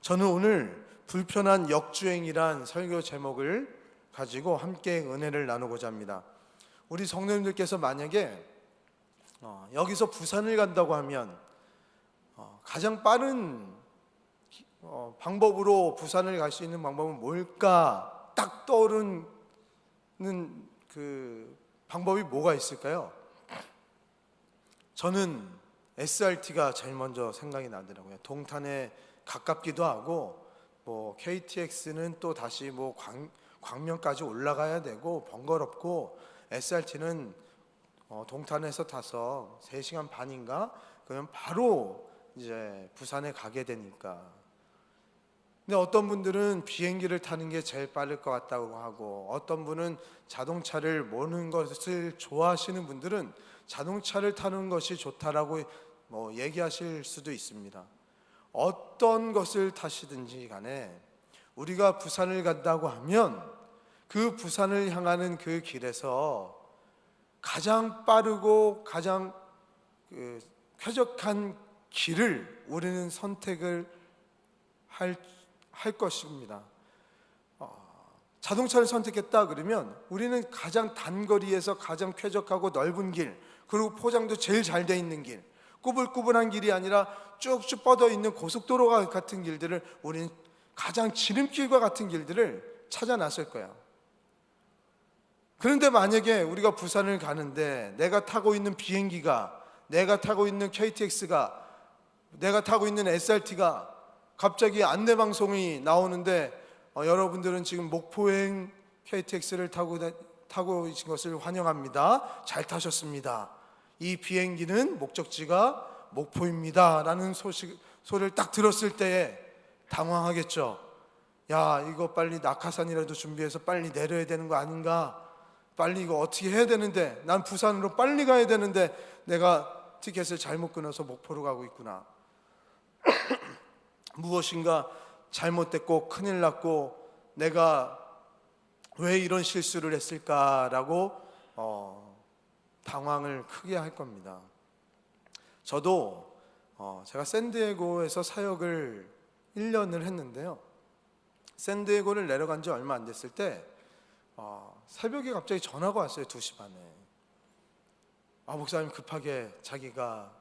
저는 오늘 불편한 역주행이란 설교 제목을 가지고 함께 은혜를 나누고자 합니다. 우리 성도님들께서 만약에 여기서 부산을 간다고 하면 가장 빠른 방법으로 부산을 갈 수 있는 방법은 뭘까? 딱 떠오르는 그 방법이 뭐가 있을까요? 저는 SRT가 제일 먼저 생각이 나더라고요. 동탄에 가깝기도 하고 KTX는 또 다시 광명까지 올라가야 되고 번거롭고, SRT는 동탄에서 타서 3시간 반인가 그러면 바로 이제 부산에 가게 되니까. 근데 어떤 분들은 비행기를 타는 게 제일 빠를 것 같다고 하고, 어떤 분은 자동차를 모는 것을 좋아하시는 분들은 자동차를 타는 것이 좋다라고 얘기하실 수도 있습니다. 어떤 것을 타시든지 간에 우리가 부산을 간다고 하면 그 부산을 향하는 그 길에서 가장 빠르고 가장 쾌적한 길을 우리는 선택을 할 것입니다. 자동차를 선택했다 그러면 우리는 가장 단거리에서 가장 쾌적하고 넓은 길, 그리고 포장도 제일 잘 돼 있는 길, 꾸불꾸불한 길이 아니라 쭉쭉 뻗어 있는 고속도로와 같은 길들을, 우리는 가장 지름길과 같은 길들을 찾아 나설 거야. 그런데 만약에 우리가 부산을 가는데 내가 타고 있는 비행기가, 내가 타고 있는 KTX가, 내가 타고 있는 SRT가 갑자기 안내방송이 나오는데 여러분들은 지금 목포행 KTX를 타고 계신 것을 환영합니다. 잘 타셨습니다. 이 비행기는 목적지가 목포입니다 라는 소리를 딱 들었을 때에 당황하겠죠. 야, 이거 빨리 낙하산이라도 준비해서 빨리 내려야 되는 거 아닌가? 빨리 이거 어떻게 해야 되는데, 난 부산으로 빨리 가야 되는데 내가 티켓을 잘못 끊어서 목포로 가고 있구나. 무엇인가 잘못됐고 큰일 났고 내가 왜 이런 실수를 했을까라고 당황을 크게 할 겁니다. 저도 제가 샌디에고에서 사역을 1년을 했는데요, 샌디에고를 내려간 지 얼마 안 됐을 때 새벽에 갑자기 전화가 왔어요. 2시 반에. 목사님 급하게 자기가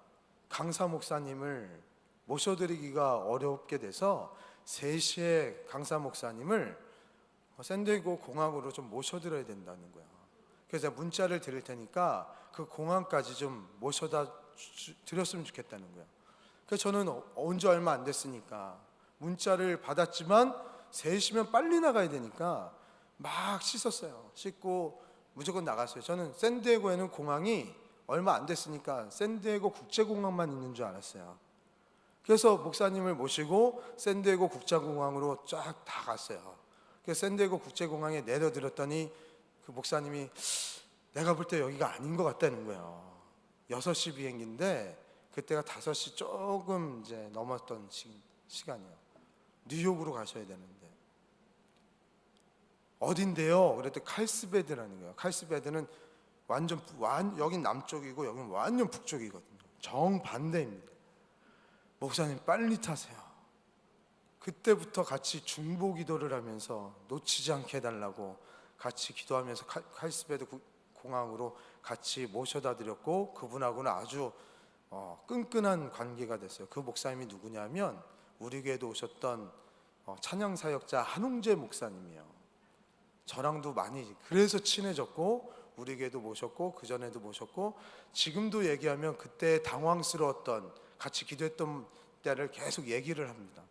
강사 목사님을 모셔드리기가 어렵게 돼서 3시에 강사 목사님을 샌디에고 공항으로 좀 모셔드려야 된다는 거야. 그래서 제가 문자를 드릴 테니까 그 공항까지 좀 모셔다 드렸으면 좋겠다는 거야. 그래서 저는 온 지 얼마 안 됐으니까 문자를 받았지만 3시면 빨리 나가야 되니까 막 씻었어요. 씻고 무조건 나갔어요. 저는 샌디에고에는 공항이 얼마 안 됐으니까 샌디에고 국제공항만 있는 줄 알았어요. 그래서 목사님을 모시고 샌디에고 국제공항으로 쫙 다 갔어요. 그래서 샌디에고 국제공항에 내려드렸더니 그 목사님이 내가 볼 때 여기가 아닌 것 같다는 거예요. 6시 비행기인데 그때가 5시 조금 이제 넘었던 시간이에요. 뉴욕으로 가셔야 되는데. 어딘데요? 그랬더니 칼스베드라는 거예요. 칼스베드는 여긴 남쪽이고 여긴 완전 북쪽이거든요. 정반대입니다. 목사님 빨리 타세요. 그때부터 같이 중보 기도를 하면서 놓치지 않게 해달라고 같이 기도하면서 칼스베드 공항으로 같이 모셔다 드렸고, 그분하고는 아주 끈끈한 관계가 됐어요. 그 목사님이 누구냐면 우리 교회도 오셨던 찬양사역자 한웅재 목사님이에요. 저랑도 많이 그래서 친해졌고, 우리 교회도 모셨고 그전에도 모셨고, 지금도 얘기하면 그때 당황스러웠던, 같이 기도했던 때를 계속 얘기를 합니다.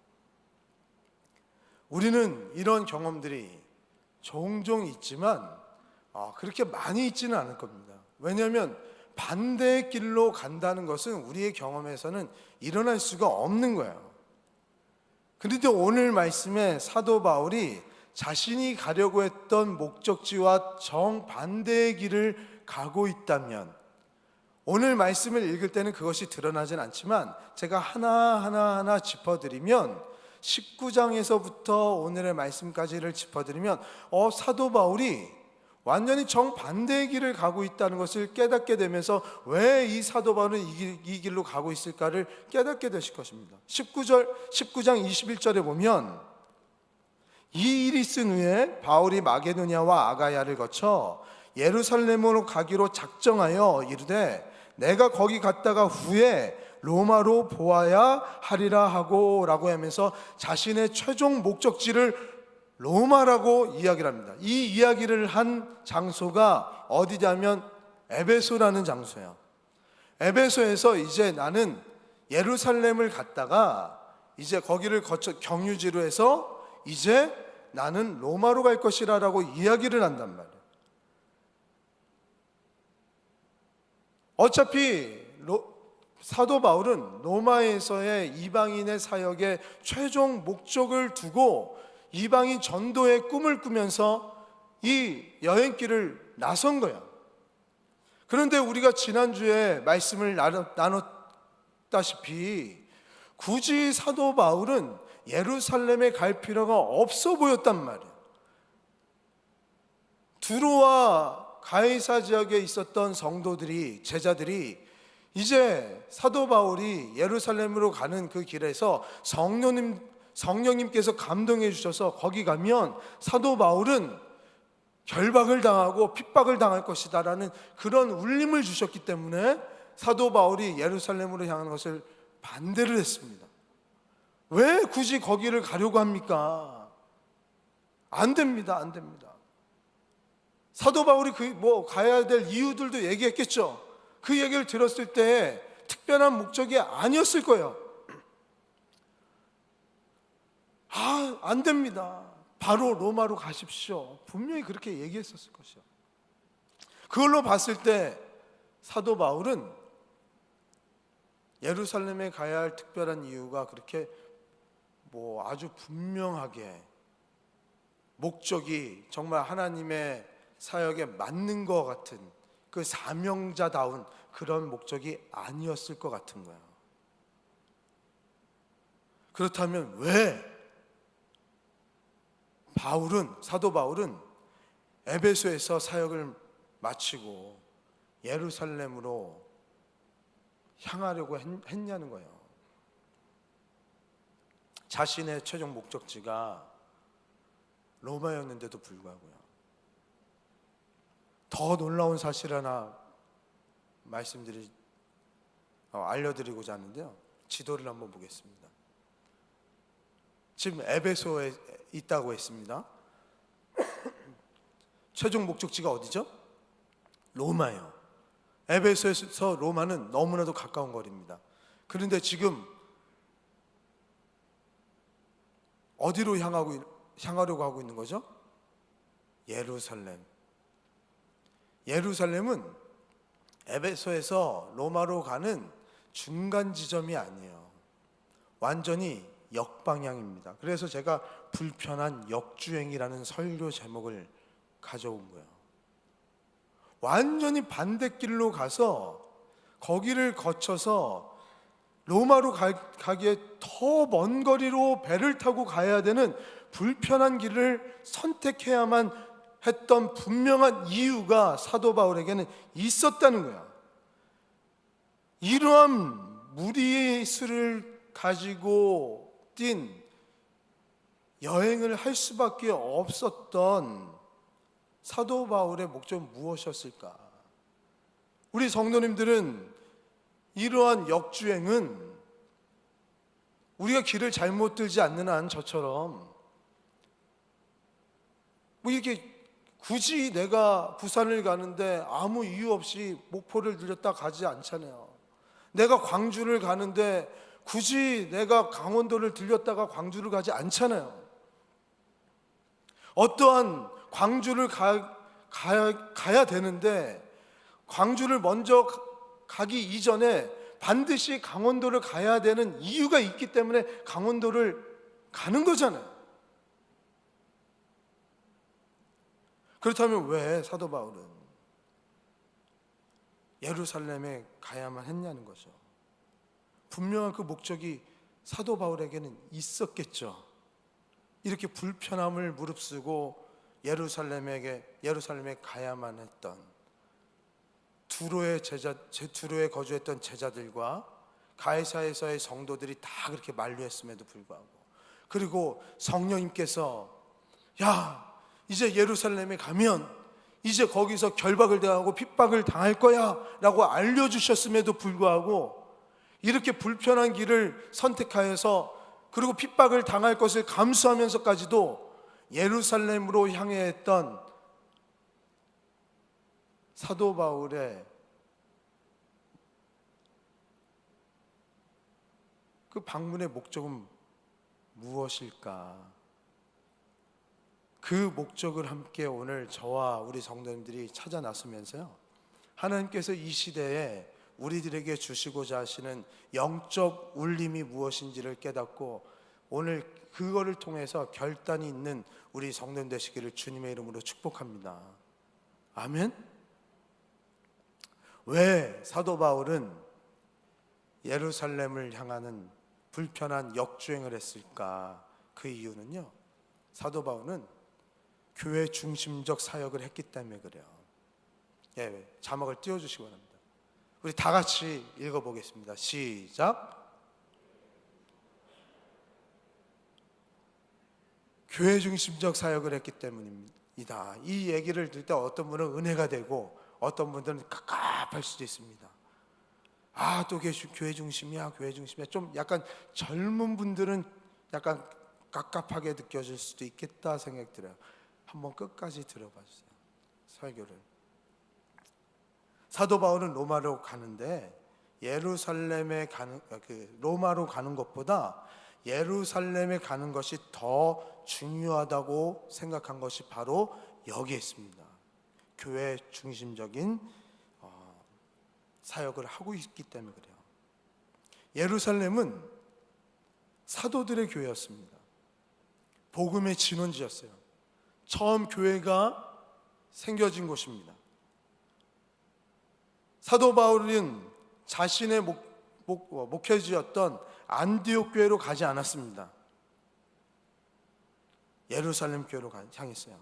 우리는 이런 경험들이 종종 있지만 그렇게 많이 있지는 않을 겁니다. 왜냐하면 반대의 길로 간다는 것은 우리의 경험에서는 일어날 수가 없는 거예요. 그런데 오늘 말씀에 사도 바울이 자신이 가려고 했던 목적지와 정반대의 길을 가고 있다면, 오늘 말씀을 읽을 때는 그것이 드러나진 않지만 제가 하나하나 짚어드리면, 19장에서부터 오늘의 말씀까지를 짚어드리면 사도 바울이 완전히 정반대의 길을 가고 있다는 것을 깨닫게 되면서 왜 이 사도 바울은 이 길로 가고 있을까를 깨닫게 되실 것입니다. 19장 21절에 보면 이 일이 있은 후에 바울이 마게도냐와 아가야를 거쳐 예루살렘으로 가기로 작정하여 이르되 내가 거기 갔다가 후에 로마로 보아야 하리라 하고 라고 하면서 자신의 최종 목적지를 로마라고 이야기를 합니다. 이 이야기를 한 장소가 어디냐면 에베소라는 장소예요. 에베소에서 이제 나는 예루살렘을 갔다가 이제 거기를 거쳐 경유지로 해서 이제 나는 로마로 갈 것이라고 이야기를 한단 말이에요. 어차피 사도 바울은 로마에서의 이방인의 사역의 최종 목적을 두고 이방인 전도의 꿈을 꾸면서 이 여행길을 나선 거야. 그런데 우리가 지난주에 말씀을 나눴다시피 굳이 사도 바울은 예루살렘에 갈 필요가 없어 보였단 말이에요. 두로와 가이사 지역에 있었던 성도들이, 제자들이 이제 사도 바울이 예루살렘으로 가는 그 길에서 성령님께서 감동해 주셔서 거기 가면 사도 바울은 결박을 당하고 핍박을 당할 것이다 라는 그런 울림을 주셨기 때문에 사도 바울이 예루살렘으로 향하는 것을 반대를 했습니다. 왜 굳이 거기를 가려고 합니까? 안 됩니다. 안 됩니다. 사도 바울이 가야 될 이유들도 얘기했겠죠. 그 얘기를 들었을 때 특별한 목적이 아니었을 거예요. 안 됩니다. 바로 로마로 가십시오. 분명히 그렇게 얘기했었을 것이요. 그걸로 봤을 때 사도 바울은 예루살렘에 가야 할 특별한 이유가 그렇게 아주 분명하게 목적이 정말 하나님의 사역에 맞는 것 같은 그 사명자다운 그런 목적이 아니었을 것 같은 거예요. 그렇다면 왜 사도 바울은 에베소에서 사역을 마치고 예루살렘으로 향하려고 했냐는 거예요. 자신의 최종 목적지가 로마였는데도 불구하고요. 더 놀라운 사실 하나 알려드리고자 하는데요. 지도를 한번 보겠습니다. 지금 에베소에 있다고 했습니다. 최종 목적지가 어디죠? 로마예요. 에베소에서 로마는 너무나도 가까운 거리입니다. 그런데 지금 어디로 향하려고 하고 있는 거죠? 예루살렘. 예루살렘은 에베소에서 로마로 가는 중간 지점이 아니에요. 완전히 역방향입니다. 그래서 제가 불편한 역주행이라는 설교 제목을 가져온 거예요. 완전히 반대길로 가서 거기를 거쳐서 로마로 가기에 더 먼 거리로 배를 타고 가야 되는 불편한 길을 선택해야만 했던 분명한 이유가 사도 바울에게는 있었다는 거야. 이러한 무리의 수를 가지고 뛴 여행을 할 수밖에 없었던 사도 바울의 목적은 무엇이었을까? 우리 성도님들은 이러한 역주행은 우리가 길을 잘못 들지 않는 한 저처럼 이렇게 굳이 내가 부산을 가는데 아무 이유 없이 목포를 들렸다 가지 않잖아요. 내가 광주를 가는데 굳이 내가 강원도를 들렸다가 광주를 가지 않잖아요. 어떠한 광주를 가야 되는데 광주를 먼저 가기 이전에 반드시 강원도를 가야 되는 이유가 있기 때문에 강원도를 가는 거잖아요. 그렇다면 왜 사도 바울은 예루살렘에 가야만 했냐는 거죠. 분명한 그 목적이 사도 바울에게는 있었겠죠. 이렇게 불편함을 무릅쓰고 예루살렘에 가야만 했던 두로에 거주했던 제자들과 가이사에서의 성도들이 다 그렇게 만류했음에도 불구하고, 그리고 성령님께서 야, 이제 예루살렘에 가면 이제 거기서 결박을 당하고 핍박을 당할 거야 라고 알려주셨음에도 불구하고 이렇게 불편한 길을 선택하여서, 그리고 핍박을 당할 것을 감수하면서까지도 예루살렘으로 향해 했던 사도 바울의 그 방문의 목적은 무엇일까? 그 목적을 함께 오늘 저와 우리 성도님들이 찾아 나서면서요, 하나님께서 이 시대에 우리들에게 주시고자 하시는 영적 울림이 무엇인지를 깨닫고 오늘 그거를 통해서 결단이 있는 우리 성도님 되시기를 주님의 이름으로 축복합니다. 아멘. 왜 사도 바울은 예루살렘을 향하는 불편한 역주행을 했을까? 그 이유는요, 사도 바울은 교회 중심적 사역을 했기 때문에 그래요. 예, 자막을 띄워주시기 바랍니다. 우리 다 같이 읽어보겠습니다. 시작. 교회 중심적 사역을 했기 때문입니다. 이 얘기를 들을 때 어떤 분은 은혜가 되고 어떤 분들은 갑갑할 수도 있습니다. 아, 또 교회 중심이야, 교회 중심이야. 좀 약간 젊은 분들은 약간 갑갑하게 느껴질 수도 있겠다 생각 들어요. 한번 끝까지 들어봐 주세요. 설교를. 사도 바울은 로마로 가는데 로마로 가는 것보다 예루살렘에 가는 것이 더 중요하다고 생각한 것이 바로 여기에 있습니다. 교회 중심적인 사역을 하고 있기 때문에 그래요. 예루살렘은 사도들의 교회였습니다. 복음의 진원지였어요. 처음 교회가 생겨진 곳입니다. 사도 바울은 자신의 목회지였던 안디옥 교회로 가지 않았습니다. 예루살렘 교회로 향했어요.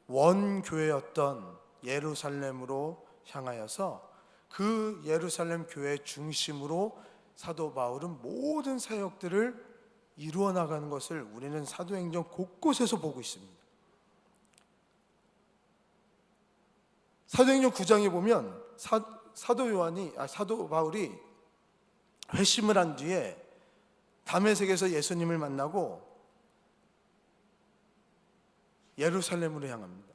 원교회였던 예루살렘으로 향하여서 그 예루살렘 교회 중심으로 사도 바울은 모든 사역들을 이루어 나가는 것을 우리는 사도행전 곳곳에서 보고 있습니다. 사도행전 9장에 보면 사도 바울이 회심을 한 뒤에 다메섹에서 예수님을 만나고 예루살렘으로 향합니다.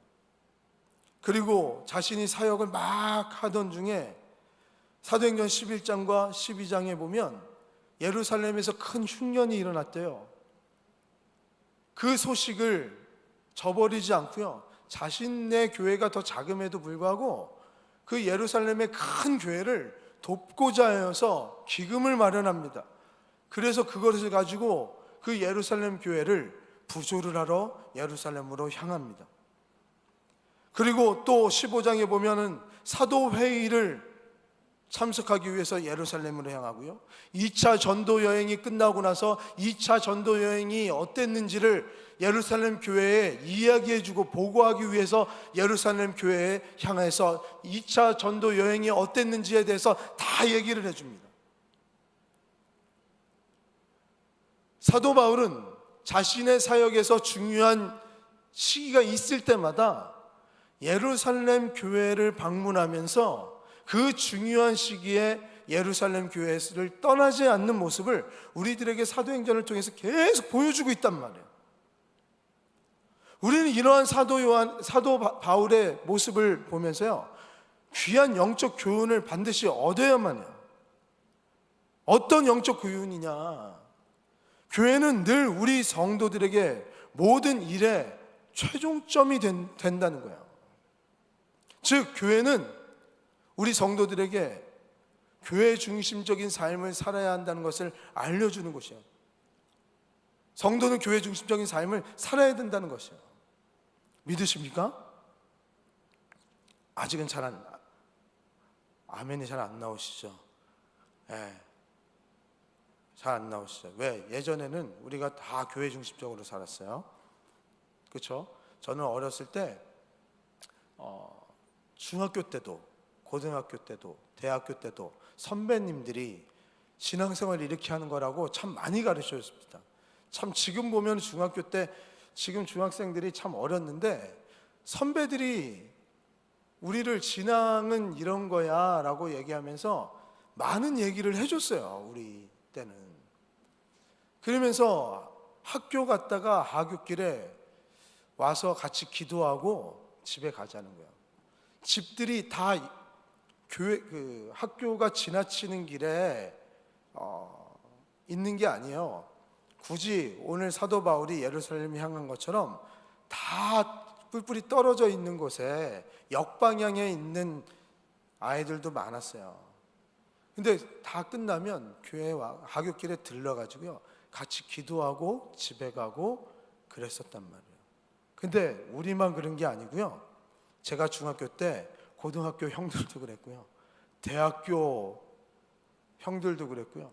그리고 자신이 사역을 막 하던 중에 사도행전 11장과 12장에 보면 예루살렘에서 큰 흉년이 일어났대요. 그 소식을 저버리지 않고요, 자신의 교회가 더 작음에도 불구하고 그 예루살렘의 큰 교회를 돕고자 하여서 기금을 마련합니다. 그래서 그것을 가지고 그 예루살렘 교회를 부조를 하러 예루살렘으로 향합니다. 그리고 또 15장에 보면은 사도회의를 참석하기 위해서 예루살렘으로 향하고요, 2차 전도 여행이 끝나고 나서 2차 전도 여행이 어땠는지를 예루살렘 교회에 이야기해주고 보고하기 위해서 예루살렘 교회에 향해서 2차 전도 여행이 어땠는지에 대해서 다 얘기를 해줍니다. 사도 바울은 자신의 사역에서 중요한 시기가 있을 때마다 예루살렘 교회를 방문하면서 그 중요한 시기에 예루살렘 교회를 떠나지 않는 모습을 우리들에게 사도행전을 통해서 계속 보여주고 있단 말이에요. 우리는 이러한 사도 바울의 모습을 보면서요, 귀한 영적 교훈을 반드시 얻어야만 해요. 어떤 영적 교훈이냐? 교회는 늘 우리 성도들에게 모든 일에 최종점이 된다는 거예요. 즉, 교회는 우리 성도들에게 교회 중심적인 삶을 살아야 한다는 것을 알려주는 곳이에요. 성도는 교회 중심적인 삶을 살아야 된다는 것이에요. 믿으십니까? 아직은 아멘이 잘 안 나오시죠? 예, 잘 안 나오시죠? 왜? 예전에는 우리가 다 교회 중심적으로 살았어요. 그렇죠? 저는 어렸을 때 중학교 때도 고등학교 때도 대학교 때도 선배님들이 신앙생활을 이렇게 하는 거라고 참 많이 가르쳐 줬습니다. 참 지금 보면 중학교 때 지금 중학생들이 참 어렸는데 선배들이 우리를 신앙은 이런 거야 라고 얘기하면서 많은 얘기를 해줬어요. 우리 때는. 그러면서 학교 갔다가 하굣길에 와서 같이 기도하고 집에 가자는 거예요. 집들이 다 교회 학교가 지나치는 길에 있는 게 아니에요. 굳이 오늘 사도 바울이 예루살렘 향한 것처럼 다 뿔뿔이 떨어져 있는 곳에 역방향에 있는 아이들도 많았어요. 근데 다 끝나면 교회 하굣길에 들러가지고요 같이 기도하고 집에 가고 그랬었단 말이에요. 근데 우리만 그런 게 아니고요, 제가 중학교 때 고등학교 형들도 그랬고요, 대학교 형들도 그랬고요,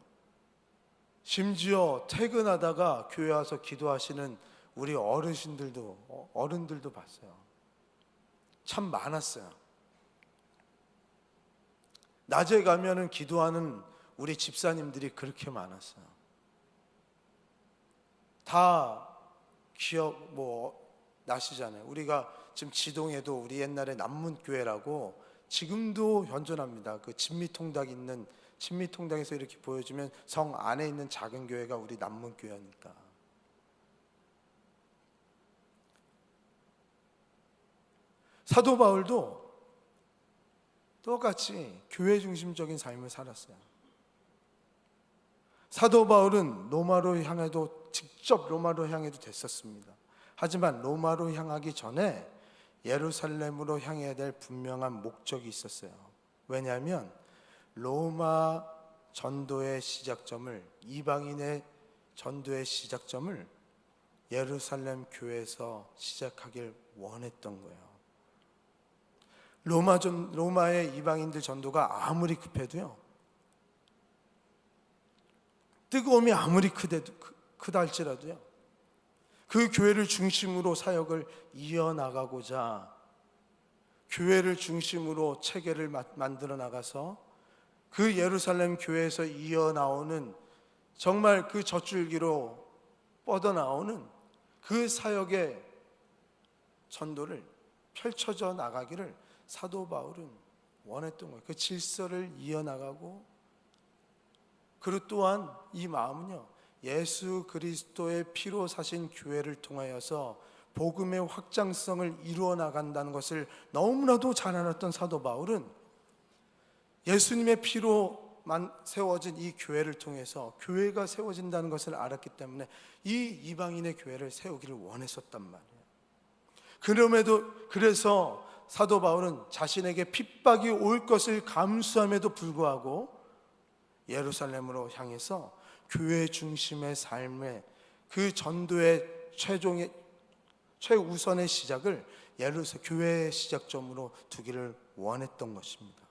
심지어 퇴근하다가 교회 와서 기도하시는 우리 어른들도 봤어요. 참 많았어요. 낮에 가면은 기도하는 우리 집사님들이 그렇게 많았어요. 다 기억 나시잖아요. 우리가 지금 지동에도 우리 옛날에 남문교회라고 지금도 현존합니다. 그 진미통닭 있는 진미통닭에서 이렇게 보여주면 성 안에 있는 작은 교회가 우리 남문교회니까. 사도 바울도 똑같이 교회 중심적인 삶을 살았어요. 사도 바울은 직접 로마로 향해도 됐었습니다. 하지만 로마로 향하기 전에 예루살렘으로 향해야 될 분명한 목적이 있었어요. 왜냐하면 로마 전도의 시작점을, 이방인의 전도의 시작점을 예루살렘 교회에서 시작하길 원했던 거예요. 로마의 이방인들 전도가 아무리 급해도요, 뜨거움이 아무리 크다 할지라도요, 그 교회를 중심으로 사역을 이어나가고자 교회를 중심으로 체계를 만들어 나가서 그 예루살렘 교회에서 이어나오는 정말 그 젖줄기로 뻗어나오는 그 사역의 전도를 펼쳐져 나가기를 사도 바울은 원했던 거예요. 그 질서를 이어나가고, 그리고 또한 이 마음은요, 예수 그리스도의 피로 사신 교회를 통하여서 복음의 확장성을 이루어 나간다는 것을 너무나도 잘 알았던 사도 바울은 예수님의 피로 세워진 이 교회를 통해서 교회가 세워진다는 것을 알았기 때문에 이 이방인의 교회를 세우기를 원했었단 말이에요. 그래서 사도 바울은 자신에게 핍박이 올 것을 감수함에도 불구하고 예루살렘으로 향해서 교회 중심의 삶의 그 전도의 최우선의 시작을 교회의 시작점으로 두기를 원했던 것입니다.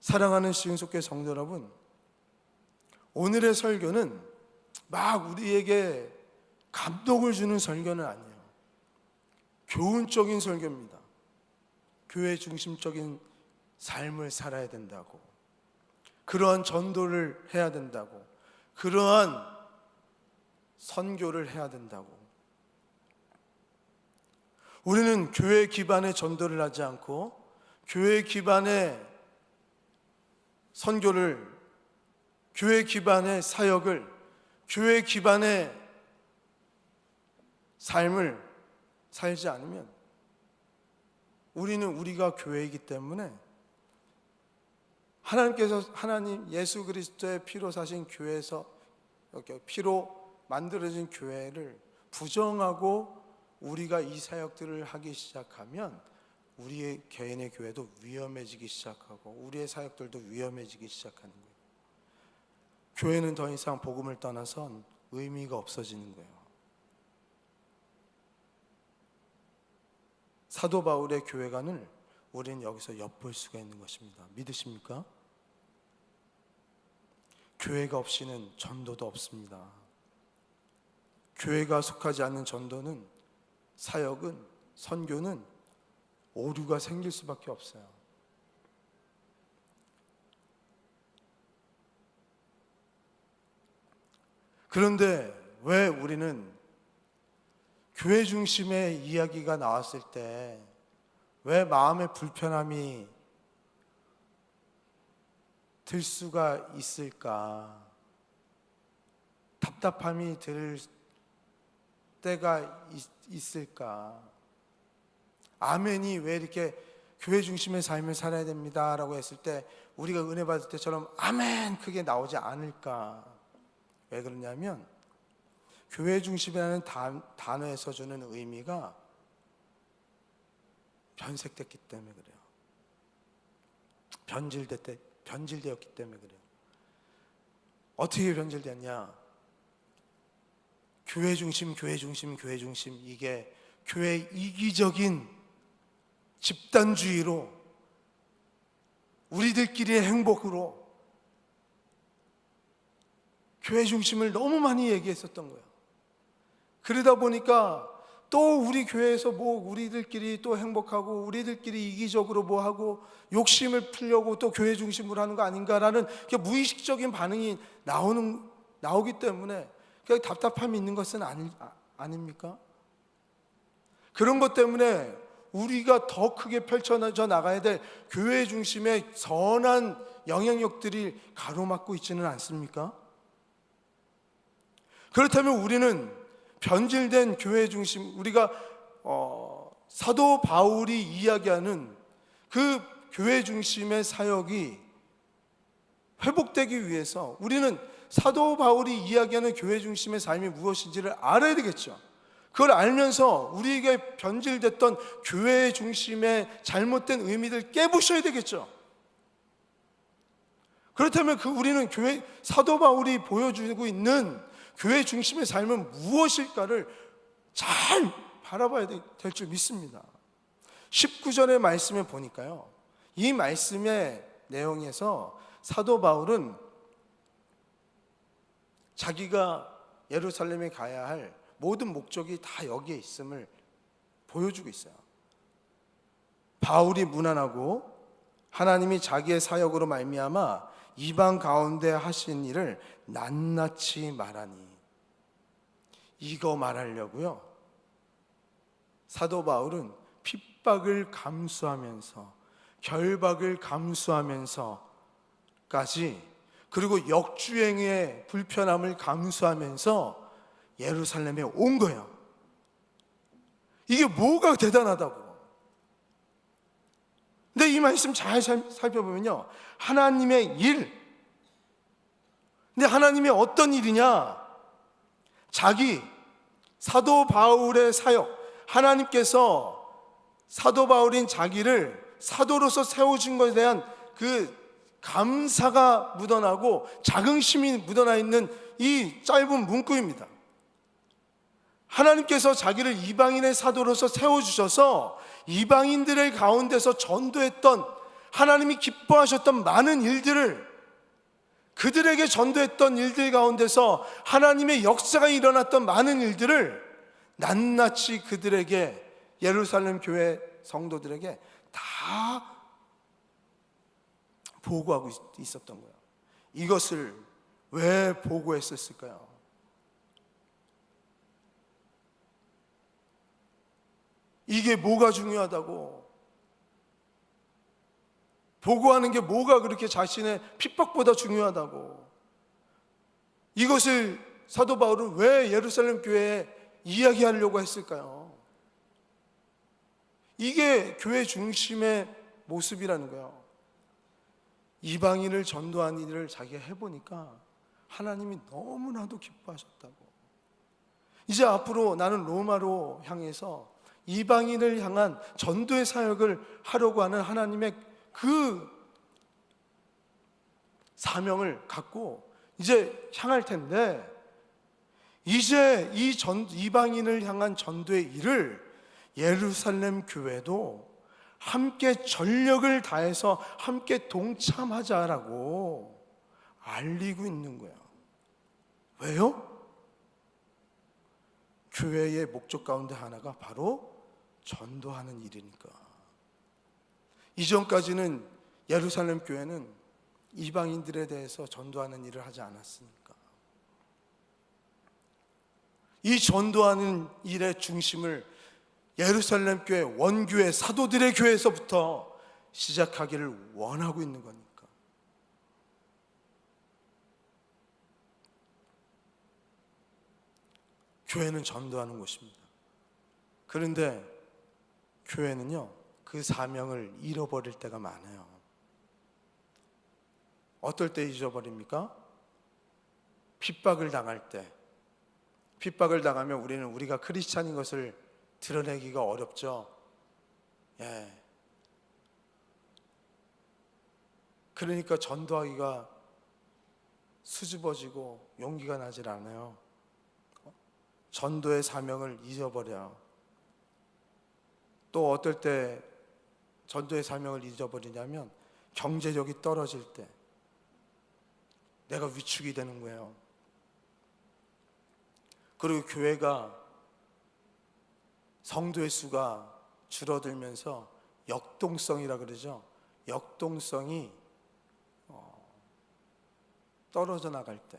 사랑하는 시흥속교회 성도 여러분, 오늘의 설교는 막 우리에게 감동을 주는 설교는 아니에요. 교훈적인 설교입니다. 교회 중심적인 삶을 살아야 된다고, 그러한 전도를 해야 된다고, 그러한 선교를 해야 된다고. 우리는 교회 기반의 전도를 하지 않고 교회 기반의 선교를, 교회 기반의 사역을, 교회 기반의 삶을 살지 않으면 우리가 교회이기 때문에 하나님 예수 그리스도의 피로 사신 교회에서 이렇게 피로 만들어진 교회를 부정하고 우리가 이 사역들을 하기 시작하면 우리의 개인의 교회도 위험해지기 시작하고 우리의 사역들도 위험해지기 시작하는 거예요. 교회는 더 이상 복음을 떠나선 의미가 없어지는 거예요. 사도 바울의 교회관을 우리는 여기서 엿볼 수가 있는 것입니다. 믿으십니까? 교회가 없이는 전도도 없습니다. 교회가 속하지 않는 전도는, 사역은, 선교는 오류가 생길 수밖에 없어요. 그런데 왜 우리는 교회 중심의 이야기가 나왔을 때 왜 마음의 불편함이 들 수가 있을까? 답답함이 들 때가 있을까? 아멘이 왜 이렇게 교회 중심의 삶을 살아야 됩니다 라고 했을 때 우리가 은혜 받을 때처럼 아멘 크게 나오지 않을까? 왜 그러냐면 교회 중심이라는 단어에서 주는 의미가 변색됐기 때문에 그래요. 변질되었기 때문에 그래요. 어떻게 변질됐냐? 교회 중심 이게 교회의 이기적인 집단주의로, 우리들끼리의 행복으로 교회 중심을 너무 많이 얘기했었던 거예요. 그러다 보니까 또 우리 교회에서 우리들끼리 또 행복하고 우리들끼리 이기적으로 하고 욕심을 풀려고 또 교회 중심으로 하는 거 아닌가라는 무의식적인 반응이 나오기 때문에 답답함이 있는 것은 아닙니까? 그런 것 때문에 우리가 더 크게 펼쳐져 나가야 될 교회 중심의 선한 영향력들이 가로막고 있지는 않습니까? 그렇다면 우리는 변질된 교회 중심, 우리가 사도 바울이 이야기하는 그 교회 중심의 사역이 회복되기 위해서 우리는 사도 바울이 이야기하는 교회 중심의 삶이 무엇인지를 알아야 되겠죠. 그걸 알면서 우리에게 변질됐던 교회 중심의 잘못된 의미를 깨부셔야 되겠죠. 그렇다면 우리는 사도 바울이 보여주고 있는 교회 중심의 삶은 무엇일까를 잘 바라봐야 될 줄 믿습니다. 19절의 말씀에 보니까요, 이 말씀의 내용에서 사도 바울은 자기가 예루살렘에 가야 할 모든 목적이 다 여기에 있음을 보여주고 있어요. 바울이 무난하고 하나님이 자기의 사역으로 말미암아 이방 가운데 하신 일을 낱낱이 말하니, 이거 말하려고요, 사도 바울은 핍박을 감수하면서 결박을 감수하면서까지, 그리고 역주행의 불편함을 감수하면서 예루살렘에 온 거예요. 이게 뭐가 대단하다고. 근데 이 말씀 잘 살펴보면요, 하나님의 일. 근데 하나님의 어떤 일이냐? 사도 바울의 사역, 하나님께서 사도 바울인 자기를 사도로서 세우신 것에 대한 그 감사가 묻어나고 자긍심이 묻어나 있는 이 짧은 문구입니다. 하나님께서 자기를 이방인의 사도로서 세워주셔서 이방인들의 가운데서 전도했던, 하나님이 기뻐하셨던 많은 일들을, 그들에게 전도했던 일들 가운데서 하나님의 역사가 일어났던 많은 일들을 낱낱이 그들에게, 예루살렘 교회 성도들에게 다 보고하고 있었던 거예요. 이것을 왜 보고했었을까요? 이게 뭐가 중요하다고? 보고하는 게 뭐가 그렇게 자신의 핍박보다 중요하다고? 이것을 사도 바울은 왜 예루살렘 교회에 이야기하려고 했을까요? 이게 교회 중심의 모습이라는 거예요. 이방인을 전도한 일을 자기가 해보니까 하나님이 너무나도 기뻐하셨다고. 이제 앞으로 나는 로마로 향해서 이방인을 향한 전도의 사역을 하려고 하는 하나님의 그 사명을 갖고 이제 향할 텐데, 이제 이 이방인을 향한 전도의 일을 예루살렘 교회도 함께 전력을 다해서 함께 동참하자라고 알리고 있는 거야. 왜요? 교회의 목적 가운데 하나가 바로 전도하는 일이니까. 이전까지는 예루살렘 교회는 이방인들에 대해서 전도하는 일을 하지 않았으니까. 이 전도하는 일의 중심을 예루살렘 교회 원교회 사도들의 교회에서부터 시작하기를 원하고 있는 거니까. 교회는 전도하는 곳입니다. 그런데 교회는요, 그 사명을 잃어버릴 때가 많아요. 어떨 때 잊어버립니까? 핍박을 당할 때. 핍박을 당하면 우리가 크리스찬인 것을 드러내기가 어렵죠. 그러니까 전도하기가 수줍어지고 용기가 나질 않아요. 전도의 사명을 잊어버려요. 또 어떨 때 전도의 사명을 잊어버리냐면 경제력이 떨어질 때 내가 위축이 되는 거예요. 그리고 교회가 성도의 수가 줄어들면서 역동성이라 그러죠. 역동성이 떨어져 나갈 때,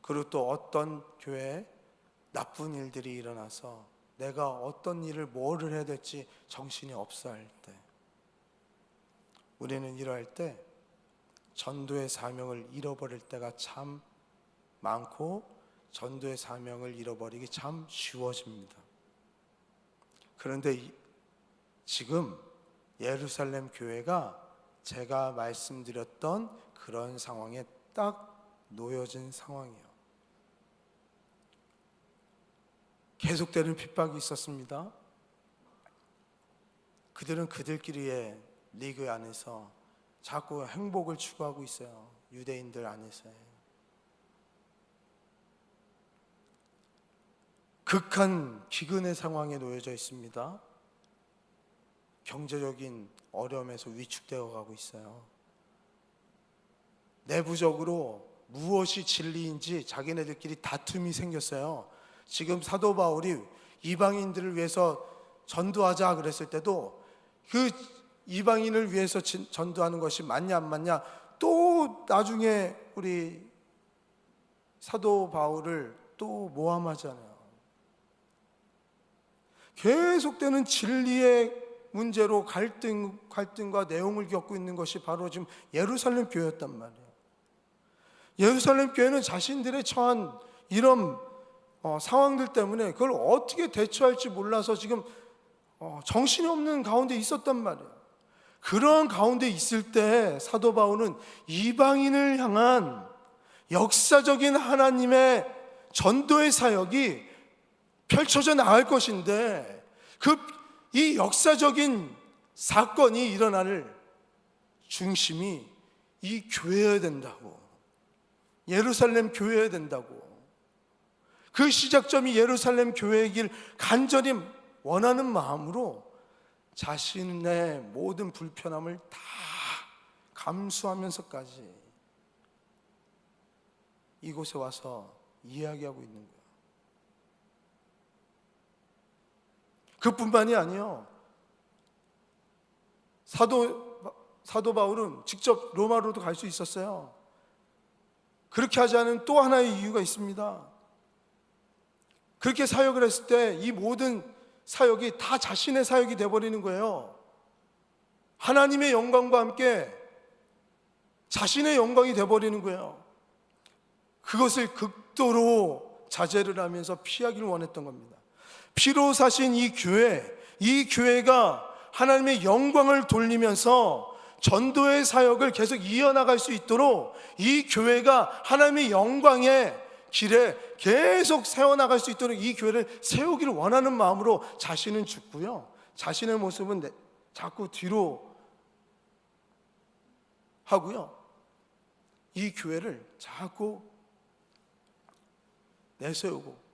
그리고 또 어떤 교회에 나쁜 일들이 일어나서 내가 어떤 일을 뭐를 해야 될지 정신이 없어 할 때, 우리는 이러할 때 전도의 사명을 잃어버릴 때가 참 많고 전도의 사명을 잃어버리기 참 쉬워집니다. 그런데 지금 예루살렘 교회가 제가 말씀드렸던 그런 상황에 딱 놓여진 상황이에요. 계속되는 핍박이 있었습니다. 그들은 그들끼리의 리그 안에서 자꾸 행복을 추구하고 있어요. 유대인들 안에서의 극한 기근의 상황에 놓여져 있습니다. 경제적인 어려움에서 위축되어 가고 있어요. 내부적으로 무엇이 진리인지 자기네들끼리 다툼이 생겼어요. 지금 사도 바울이 이방인들을 위해서 전도하자 그랬을 때도 그 이방인을 위해서 전도하는 것이 맞냐 안 맞냐, 또 나중에 우리 사도 바울을 또 모함하잖아요. 계속되는 진리의 문제로 갈등과 내용을 겪고 있는 것이 바로 지금 예루살렘 교회였단 말이에요. 예루살렘 교회는 자신들의 처한 이런 상황들 때문에 그걸 어떻게 대처할지 몰라서 지금 정신이 없는 가운데 있었단 말이에요. 그런 가운데 있을 때 사도 바울은 이방인을 향한 역사적인 하나님의 전도의 사역이 펼쳐져 나갈 것인데, 이 역사적인 사건이 일어날 중심이 이 교회여야 된다고, 예루살렘 교회여야 된다고, 그 시작점이 예루살렘 교회이길 간절히 원하는 마음으로 자신의 모든 불편함을 다 감수하면서까지 이곳에 와서 이야기하고 있는 거예요. 그뿐만이 아니요, 사도 바울은 직접 로마로도 갈 수 있었어요. 그렇게 하지 않은 또 하나의 이유가 있습니다. 그렇게 사역을 했을 때 이 모든 사역이 다 자신의 사역이 되어버리는 거예요. 하나님의 영광과 함께 자신의 영광이 되어버리는 거예요. 그것을 극도로 자제를 하면서 피하기를 원했던 겁니다. 피로 사신 이 교회가 하나님의 영광을 돌리면서 전도의 사역을 계속 이어나갈 수 있도록 이 교회가 하나님의 영광의 길에 계속 세워나갈 수 있도록 이 교회를 세우기를 원하는 마음으로 자신은 죽고요, 자신의 모습은 자꾸 뒤로 하고요, 이 교회를 자꾸 내세우고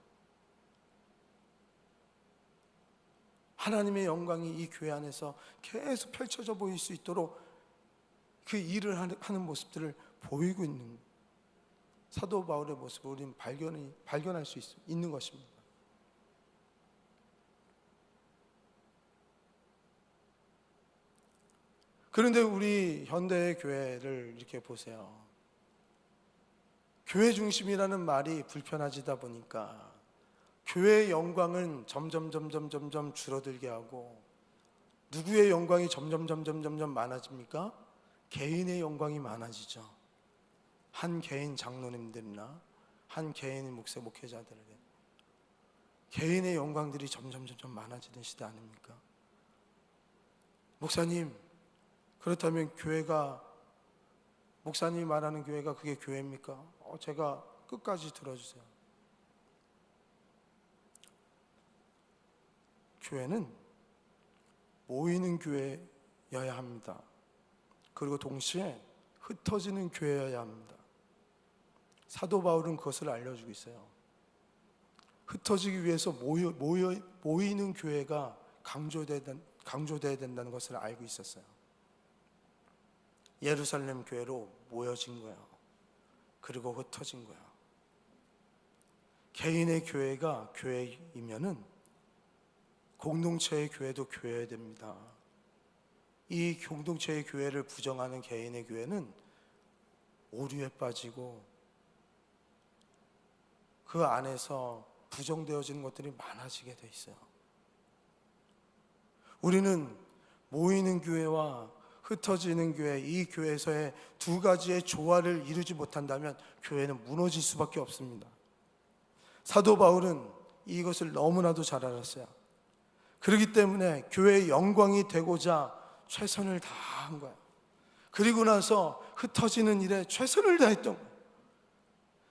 하나님의 영광이 이 교회 안에서 계속 펼쳐져 보일 수 있도록 그 일을 하는 모습들을 보이고 있는, 사도 바울의 모습을 우리는 발견할 수 있는 것입니다. 그런데 우리 현대의 교회를 이렇게 보세요. 교회 중심이라는 말이 불편하지다 보니까 교회의 영광은 점점 줄어들게 하고, 누구의 영광이 점점 많아집니까? 개인의 영광이 많아지죠. 한 개인 장로님들이나 한 개인 목회자들에게 개인의 영광들이 점점 많아지는 시대 아닙니까? 목사님, 그렇다면 교회가, 목사님이 말하는 교회가 그게 교회입니까? 제가 끝까지 들어주세요. 교회는 모이는 교회여야 합니다. 그리고 동시에 흩어지는 교회여야 합니다. 사도 바울은 그것을 알려주고 있어요. 흩어지기 위해서 모이는 교회가 강조되어야 된다는 것을 알고 있었어요. 예루살렘 교회로 모여진 거예요. 그리고 흩어진 거예요. 개인의 교회가 교회이면은 공동체의 교회도 교회여야 됩니다. 이 공동체의 교회를 부정하는 개인의 교회는 오류에 빠지고 그 안에서 부정되어지는 것들이 많아지게 돼 있어요. 우리는 모이는 교회와 흩어지는 교회, 이 교회에서의 두 가지의 조화를 이루지 못한다면 교회는 무너질 수밖에 없습니다. 사도 바울은 이것을 너무나도 잘 알았어요. 그렇기 때문에 교회의 영광이 되고자 최선을 다한 거예요. 그리고 나서 흩어지는 일에 최선을 다했던 거예요.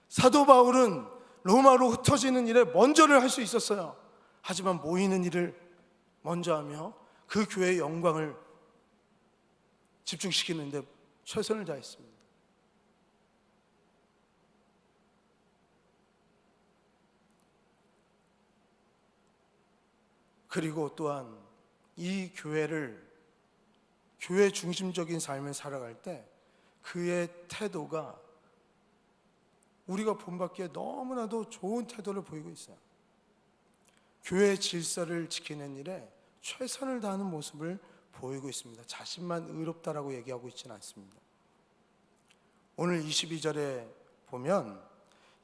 사도 바울은 로마로 흩어지는 일에 먼저를 할 수 있었어요. 하지만 모이는 일을 먼저 하며 그 교회의 영광을 집중시키는데 최선을 다했습니다. 그리고 또한 이 교회 중심적인 삶을 살아갈 때 그의 태도가 우리가 본받기에 너무나도 좋은 태도를 보이고 있어요. 교회 질서를 지키는 일에 최선을 다하는 모습을 보이고 있습니다. 자신만 의롭다라고 얘기하고 있지는 않습니다. 오늘 22절에 보면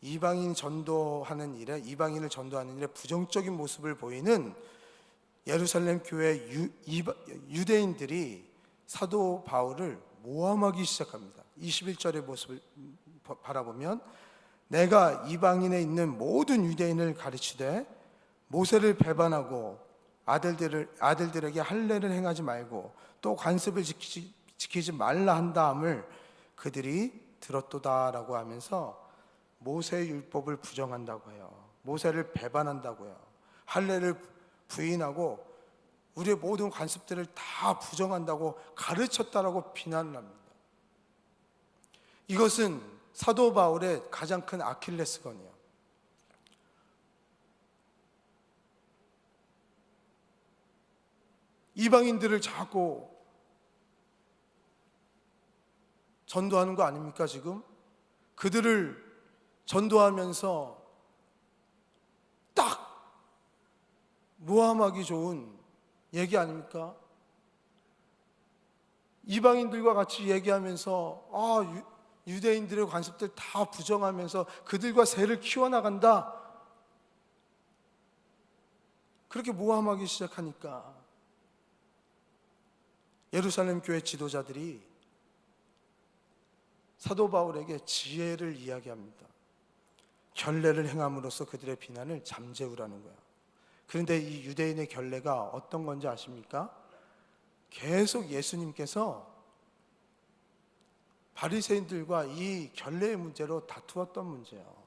이방인을 전도하는 일에 부정적인 모습을 보이는 예루살렘 교회 유대인들이 사도 바울을 모함하기 시작합니다. 21절의 모습을 바라보면 내가 이방인에 있는 모든 유대인을 가르치되 모세를 배반하고 아들들에게 할례를 행하지 말고 또 관습을 지키지 말라 한다함을 그들이 들었도다라고 하면서 모세의 율법을 부정한다고 해요. 모세를 배반한다고 해요. 할례를 부인하고 우리의 모든 관습들을 다 부정한다고 가르쳤다라고 비난을 합니다. 이것은 사도 바울의 가장 큰 아킬레스건이에요. 이방인들을 자꾸 전도하는 거 아닙니까 지금? 그들을 전도하면서 딱 모함하기 좋은 얘기 아닙니까? 이방인들과 같이 얘기하면서 유대인들의 관습들 다 부정하면서 그들과 새를 키워나간다, 그렇게 모함하기 시작하니까 예루살렘 교회 지도자들이 사도 바울에게 지혜를 이야기합니다. 결례를 행함으로써 그들의 비난을 잠재우라는 거예요. 그런데 이 유대인의 결례가 어떤 건지 아십니까? 계속 예수님께서 바리새인들과 이 결례의 문제로 다투었던 문제예요.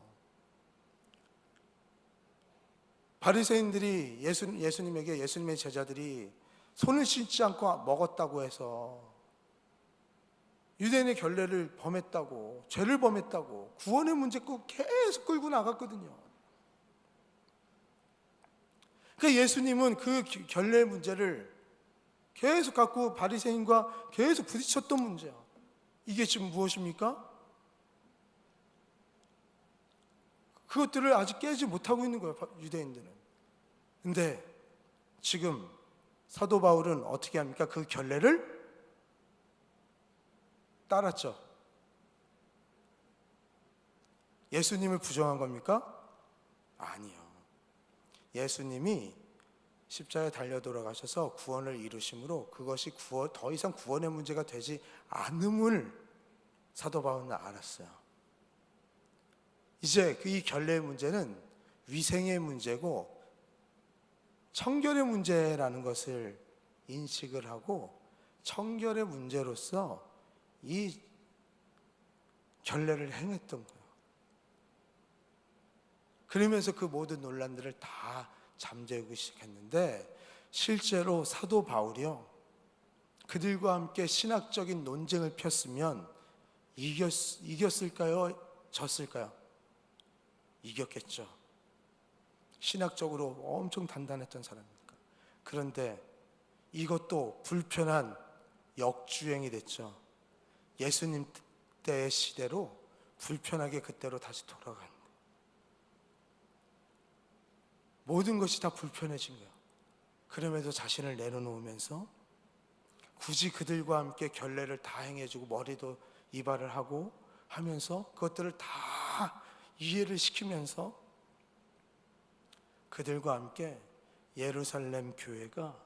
바리새인들이 예수님의 제자들이 손을 씻지 않고 먹었다고 해서 유대인의 결례를 범했다고, 죄를 범했다고 구원의 문제 계속 끌고 나갔거든요. 그러니까 예수님은 그 결례의 문제를 계속 갖고 바리새인과 계속 부딪혔던 문제예요. 이게 지금 무엇입니까? 그것들을 아직 깨지 못하고 있는 거예요, 유대인들은. 근데 지금 사도 바울은 어떻게 합니까? 그 결례를 따랐죠. 예수님을 부정한 겁니까? 아니요. 예수님이 십자가에 달려 돌아가셔서 구원을 이루심으로 그것이 더 이상 구원의 문제가 되지 않음을 사도 바울은 알았어요. 이제 이 결례의 문제는 위생의 문제고 청결의 문제라는 것을 인식을 하고 청결의 문제로서 이 결례를 행했던 거예요. 그러면서 그 모든 논란들을 다 잠재우기 시작했는데, 실제로 사도 바울이요, 그들과 함께 신학적인 논쟁을 폈으면 이겼을까요? 졌을까요? 이겼겠죠. 신학적으로 엄청 단단했던 사람이니까. 그런데 이것도 불편한 역주행이 됐죠. 예수님 때의 시대로 불편하게 그때로 다시 돌아간 거예요. 모든 것이 다 불편해진 거예요. 그럼에도 자신을 내려놓으면서 굳이 그들과 함께 결례를 다 행해주고 머리도 이발을 하고 하면서 그것들을 다 이해를 시키면서 그들과 함께 예루살렘 교회가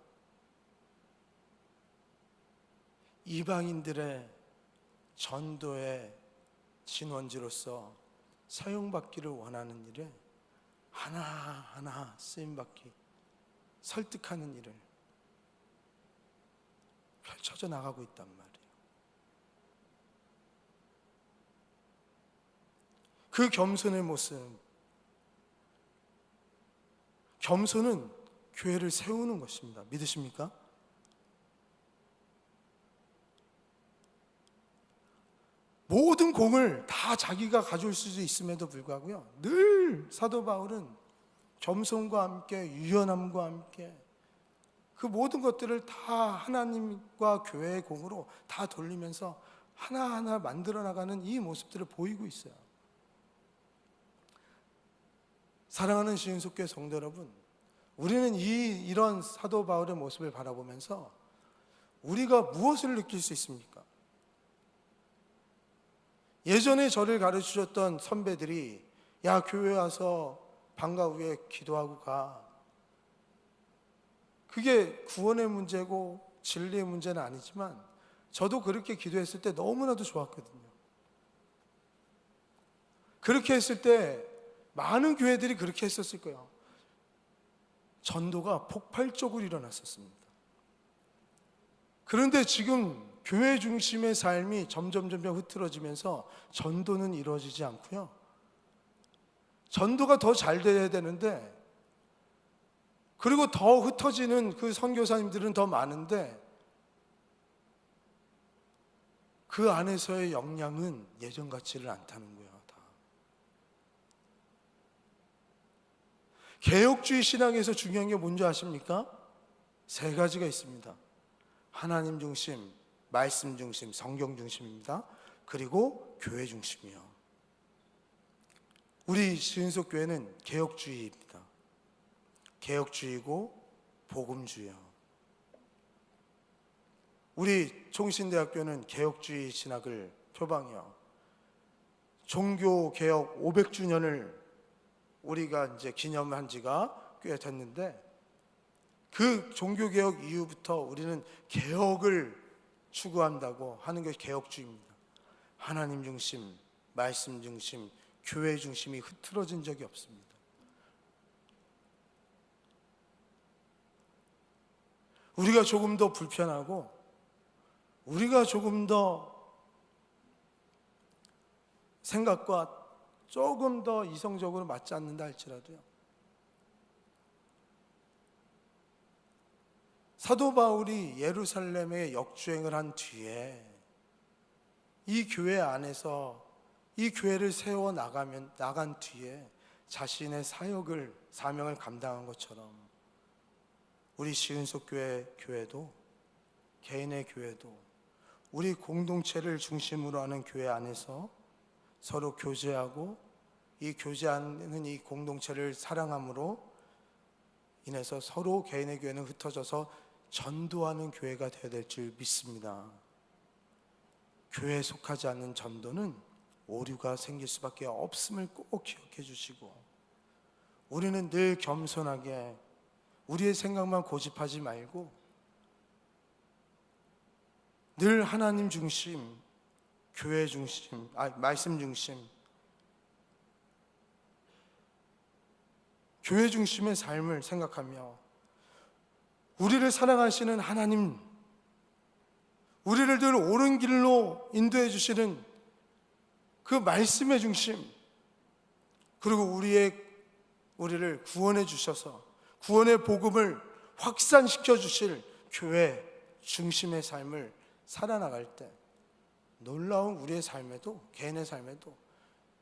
이방인들의 전도의 진원지로서 사용받기를 원하는 일에 하나하나 쓰임받기, 설득하는 일을 펼쳐져 나가고 있단 말이에요. 그 겸손의 모습, 겸손은 교회를 세우는 것입니다. 믿으십니까? 모든 공을 다 자기가 가져올 수도 있음에도 불구하고요, 늘 사도 바울은 겸손과 함께 유연함과 함께 그 모든 것들을 다 하나님과 교회의 공으로 다 돌리면서 하나하나 만들어 나가는 이 모습들을 보이고 있어요. 사랑하는 시흥속교회 성도 여러분, 우리는 이런 사도 바울의 모습을 바라보면서 우리가 무엇을 느낄 수 있습니까? 예전에 저를 가르치셨던 선배들이, 야, 교회 와서 방과 후에 기도하고 가. 그게 구원의 문제고 진리의 문제는 아니지만 저도 그렇게 기도했을 때 너무나도 좋았거든요. 그렇게 했을 때 많은 교회들이 그렇게 했었을 거예요. 전도가 폭발적으로 일어났었습니다. 그런데 지금 교회 중심의 삶이 점점 흐트러지면서 전도는 이루어지지 않고요, 전도가 더 잘 돼야 되는데, 그리고 더 흩어지는 그 선교사님들은 더 많은데 그 안에서의 역량은 예전 같지를 않다는 거예요. 다 개혁주의 신앙에서 중요한 게 뭔지 아십니까? 세 가지가 있습니다. 하나님 중심, 말씀 중심, 성경 중심입니다. 그리고 교회 중심이요. 우리 시흥속교회는 개혁주의입니다. 개혁주의고 복음주의요. 우리 총신대학교는 개혁주의 신학을 표방해요. 종교개혁 500주년을 우리가 이제 기념한 지가 꽤 됐는데, 그 종교개혁 이후부터 우리는 개혁을 추구한다고 하는 것이 개혁주의입니다. 하나님 중심, 말씀 중심, 교회 중심이 흐트러진 적이 없습니다. 우리가 조금 더 불편하고 우리가 조금 더 생각과 조금 더 이성적으로 맞지 않는다 할지라도요, 사도 바울이 예루살렘에 역주행을 한 뒤에 이 교회 안에서 이 교회를 세워 나간 뒤에 자신의 사명을 감당한 것처럼 우리 시흥속 교회도, 개인의 교회도, 우리 공동체를 중심으로 하는 교회 안에서 서로 교제하고 이 교제하는 이 공동체를 사랑함으로 인해서 서로 개인의 교회는 흩어져서 전도하는 교회가 되어야 될 줄 믿습니다. 교회에 속하지 않는 전도는 오류가 생길 수밖에 없음을 꼭 기억해 주시고, 우리는 늘 겸손하게 우리의 생각만 고집하지 말고 늘 하나님 중심, 교회 중심, 말씀 중심, 교회 중심의 삶을 생각하며 우리를 사랑하시는 하나님, 우리를 늘 옳은 길로 인도해 주시는 그 말씀의 중심, 그리고 우리를 구원해 주셔서 구원의 복음을 확산시켜 주실 교회 중심의 삶을 살아나갈 때 놀라운 우리의 삶에도, 개인의 삶에도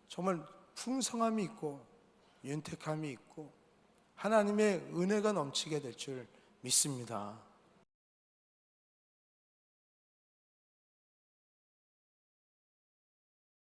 정말 풍성함이 있고 윤택함이 있고 하나님의 은혜가 넘치게 될 줄 믿습니다.